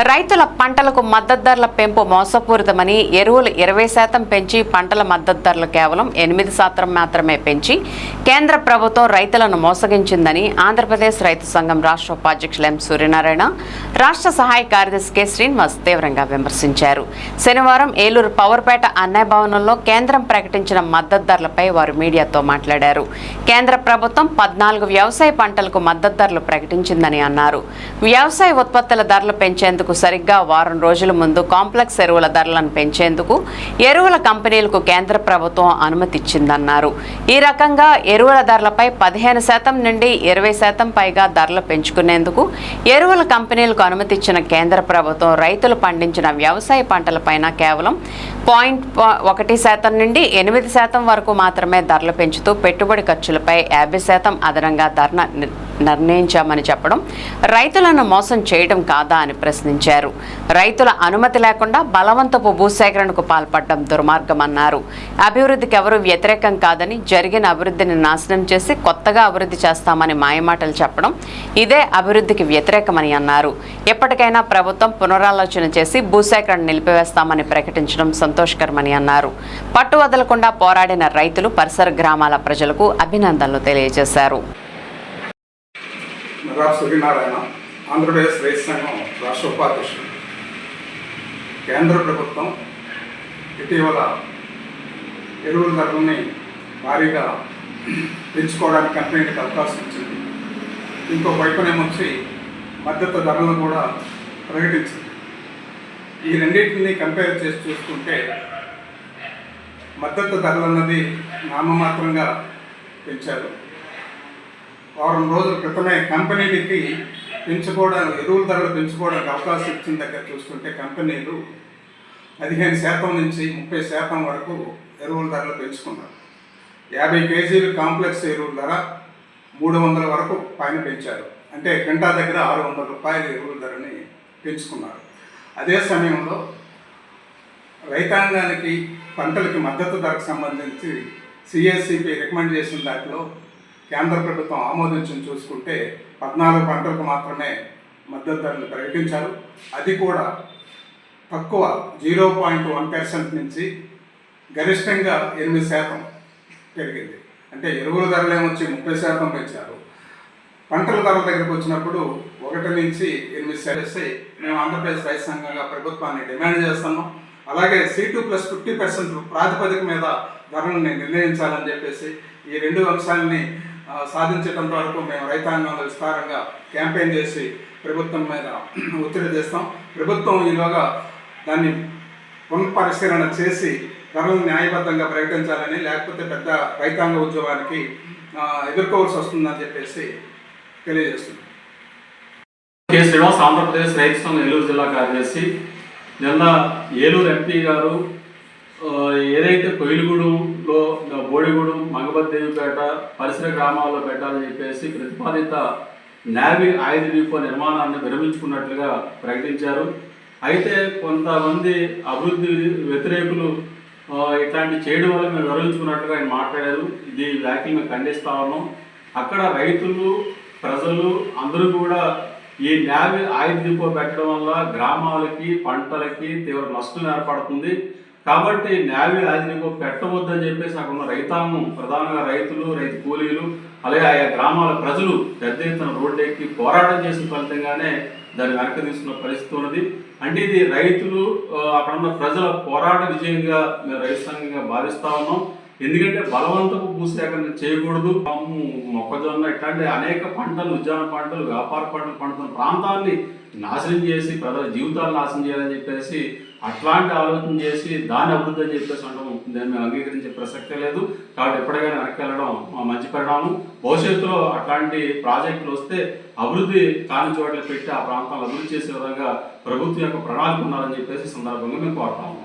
రైతుల పంటలకు మద్దతు ధరల పెంపు మోసపూరితమని ఎరువులు 20% పెంచి పంటల మద్దతు ధరలు కేవలం 8% మాత్రమే పెంచి కేంద్ర ప్రభుత్వం రైతులను మోసగించిందని ఆంధ్రప్రదేశ్ రైతు సంఘం రాష్ట్ర ఉపాధ్యక్షులు ఎం సూర్యనారాయణ, రాష్ట్ర సహాయ కార్యదర్శి కె శ్రీనివాస్ తీవ్రంగా విమర్శించారు. శనివారం ఏలూరు పవర్పేట అన్నయ్య భవనంలో కేంద్రం ప్రకటించిన మద్దతు ధరలపై వారు మీడియాతో మాట్లాడారు. కేంద్ర ప్రభుత్వం 14 వ్యవసాయ పంటలకు మద్దతు ధరలు ప్రకటించిందని అన్నారు. వ్యవసాయ ఉత్పత్తుల ధరలు పెంచేందుకు సరిగ్గా వారం రోజుల ముందు కాంప్లెక్స్ ఎరువుల ధరలను పెంచేందుకు ఎరువుల కంపెనీలకు కేంద్ర ప్రభుత్వం అనుమతి ఇచ్చిందన్నారు. ఈ రకంగా ఎరువుల ధరలపై 15% నుండి 20% పైగా ధరలు పెంచుకునేందుకు ఎరువుల కంపెనీలకు అనుమతి ఇచ్చిన కేంద్ర ప్రభుత్వం రైతులు పండించిన వ్యవసాయ పంటలపైన కేవలం 0.1% నుండి 8% వరకు మాత్రమే ధరలు పెంచుతూ పెట్టుబడి ఖర్చులపై 50% అదనంగా ధర నిర్ణయించామని చెప్పడం రైతులను మోసం చేయడం కాదా అని ప్రశ్నించారు. రైతుల అనుమతి లేకుండా బలవంతపు భూసేకరణకు పాల్పడడం దుర్మార్గమన్నారు. అభివృద్ధికి ఎవరూ వ్యతిరేకం కాదని, జరిగిన అభివృద్ధిని నాశనం చేసి కొత్తగా అభివృద్ధి చేస్తామని మాయమాటలు చెప్పడం ఇదే అభివృద్ధికి వ్యతిరేకమని అన్నారు. ఎప్పటికైనా ప్రభుత్వం పునరాలోచన చేసి భూసేకరణ నిలిపివేస్తామని ప్రకటించడం సంతోషకరమని అన్నారు. పట్టు వదలకుండా పోరాడిన రైతులు, పరిసర గ్రామాల ప్రజలకు అభినందనలు తెలియజేశారు. సూర్యనారాయణ, ఆంధ్రప్రదేశ్ రైతు సంఘం రాష్ట్ర ఉపాధ్యక్షుడు. కేంద్ర ప్రభుత్వం ఇటీవల ఎరువుల ధరలని భారీగా పెంచుకోవడానికి కంపెనీలకు అవకాశం ఇచ్చింది. ఇంకో వైపునేమొచ్చి మద్దతు ధరలను కూడా ప్రకటించింది. ఈ రెండింటిని కంపేర్ చేసి చూసుకుంటే మద్దతు ధరలు అన్నది నామమాత్రంగా పెంచారు. వారం రోజుల క్రితమే కంపెనీలకి ఎరువుల ధరలు పెంచుకోవడానికి అవకాశం ఇచ్చిన దగ్గర చూస్తుంటే కంపెనీలు 15% నుంచి 30% వరకు ఎరువుల ధరలు పెంచుకున్నారు. 50 కేజీలు కాంప్లెక్స్ ఎరువుల ధర 300 వరకు పైన పెంచారు. అంటే గంటా దగ్గర 600 రూపాయల ఎరువుల ధరని పెంచుకున్నారు. అదే సమయంలో రైతాంగానికి పంటలకి మద్దతు ధరకు సంబంధించి సిఎస్సిపి రికమెండ్ చేసిన దాంట్లో కేంద్ర ప్రభుత్వం ఆమోదించి చూసుకుంటే 14 పంటలకు మాత్రమే మద్దతు ధరలు ప్రకటించారు. అది కూడా తక్కువ 0.1% నుంచి గరిష్టంగా 8% పెరిగింది. అంటే ఎరువుల ధరలు ఏమొచ్చి 30% పెంచారు. పంటల ధరల దగ్గరకు వచ్చినప్పుడు 1 నుంచి 8% మేము ఆంధ్రప్రదేశ్ రైతు సంఘంగా ప్రభుత్వాన్ని డిమాండ్ చేస్తున్నాం. అలాగే C2+50% ప్రాతిపదిక మీద ధరలను నిర్ణయించాలని చెప్పేసి ఈ 2 అంశాలని సాధించడం వరకు మేము రైతాంగంలో విస్తారంగా క్యాంపెయిన్ చేసి ప్రభుత్వం మీద ఒత్తిడి చేస్తాం. ప్రభుత్వం ఈలోగా దాన్ని పునఃపరిశీలన చేసి ధరలను న్యాయబద్ధంగా ప్రకటించాలని, లేకపోతే పెద్ద రైతాంగ ఉద్యమానికి ఎదుర్కోవాల్సి వస్తుందని చెప్పేసి తెలియజేస్తున్నాం. కె శ్రీనివాస్, ఆంధ్రప్రదేశ్ రైతు సంఘం ఏలూరు జిల్లా కార్యదర్శి. నిన్న ఏలూరు ఎంపీ గారు ఏదైతే కొయిలుగూడులో బోడిగూడు, మంగపతిదేవిపేట పరిసర గ్రామాల్లో పెట్టాలని చెప్పేసి ప్రతిపాదిత నేవీ ఆయుధ డిపో నిర్మాణాన్ని విరమించుకున్నట్లుగా ప్రకటించారు. అయితే కొంతమంది అభివృద్ధి వ్యతిరేకులు ఇట్లాంటి చేయడం వల్ల మేము విరమించుకున్నట్లుగా ఆయన మాట్లాడారు. ఇది వ్యాఖ్యలు మేము ఖండిస్తా ఉన్నాం. అక్కడ రైతులు, ప్రజలు అందరూ కూడా ఈ నేవీ ఆయుధ డిపో పెట్టడం వల్ల గ్రామాలకి, పంటలకి తీవ్ర నష్టం ఏర్పడుతుంది. కాబట్టి నేవీ ఆయుధ డిపో పెట్టవద్దని చెప్పేసి అక్కడ ఉన్న రైతాంగం, ప్రధానంగా రైతులు, రైతు కూలీలు, అలాగే ఆయా గ్రామాల ప్రజలు పెద్ద ఎత్తున రోడ్డెక్కి పోరాటం చేసిన ఫలితంగానే దాన్ని వెనక్కి తీసుకున్న పరిస్థితి ఉన్నది. అంటే ఇది రైతులు, అక్కడ ఉన్న ప్రజల పోరాట విజయంగా మేము రైతు సంఘంగా భావిస్తా ఉన్నాం. ఎందుకంటే బలవంతపు భూసేకరణ చేయకూడదు. మొక్కజొన్న ఇట్లాంటి అనేక పంటలు, ఉద్యాన పంటలు, వ్యాపార పంటలు పండుతున్న ప్రాంతాన్ని నాశనం చేసి ప్రజల జీవితాలు నాశనం చేయాలని చెప్పేసి అట్లాంటి ఆలోచన చేసి దాన్ని అభివృద్ధి అని చెప్పేసి అనడం దాన్ని మేము అంగీకరించే ప్రసక్తే లేదు. కాబట్టి ఎప్పటికైనా వెనక్కి వెళ్ళడం మంచి పరిణామం. భవిష్యత్తులో అట్లాంటి ప్రాజెక్టులు వస్తే అభివృద్ధి కాని చోట్ల పెట్టి ఆ ప్రాంతాలను అభివృద్ధి చేసే విధంగా ప్రభుత్వం యొక్క ప్రణాళిక ఉన్నారని చెప్పేసి సందర్భంగా మేము కోరుతాము.